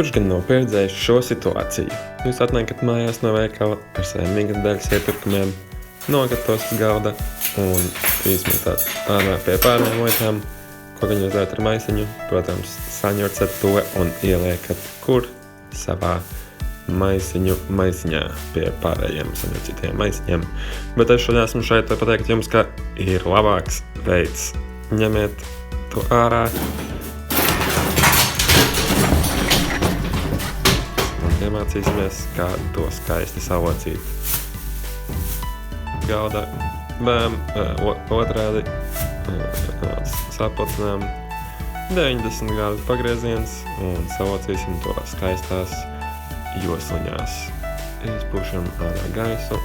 Kurš gan nav pieredzējis šo situāciju? Jūs atnākat mājās no veikala ar saviem ikdienas iepirkumiem, nogatavos uz galda un izmetāt ārā pie pārējām lietām, ko gan jūs darāt ar maisiņu. Protams, saņurcat to un ieliekat kur savā maisiņā pie pārējiem saņurcītajiem maisiņiem. Bet es šodien esmu šeit, lai pateikt jums, ka ir labāks veids. Ņemiet to ārā. Iemācīsimies, kā to skaisti salocīt. Galda, bēm, otrādi, saplacinām 90 grādu pagrieziens un salocīsim to skaistās josliņās. Izpūšam ārā gaisu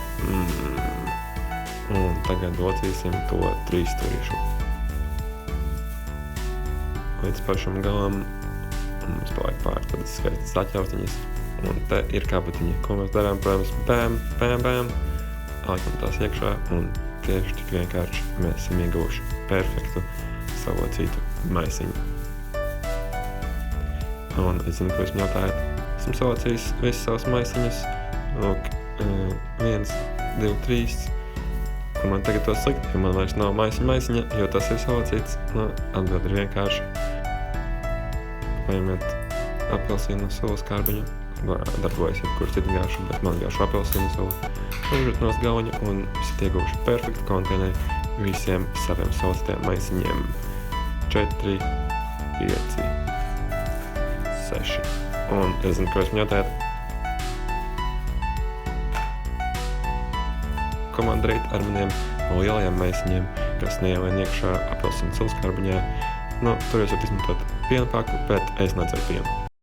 un tagad locīsim to 3 stūrīšu. Līdz pašam galam mums paliek pāri tādas skaistas atļautiņas. Un te ir kabatiņa, ko mēs darām, protams, bēm, alikam tās iekšā un tieši tik vienkārši mēs esam ieguvuši perfektu salocītu maisiņu. Un es zinu, ko jūs jautājat. Esmu salocījis visas savas maisiņas. Lūk, 1, 2, 3. Kur man tagad to slikt, jo man vairs nav maisiņa, jo tas ir salocīts. Atbild ir vienkārši. Paņemiet apelsīnu sulu skarbiņu. Darbojas jebkurš citu garšu, bet man garšu apelsīnu sulu. Uzžat no galvaņa un esat ieguvuši perfektu konteineri visiem saviem salocītajiem maisiņiem. 4, 5, 6. Un es zinu, ko jūs jautājat. Ko man darīt ar maniem lielajiem maisiņiem, kas neielien iekšā apelsīnu sulu skarbiņā? Tur jūs varat izmantot piena paku, bet es nedzeru pienu.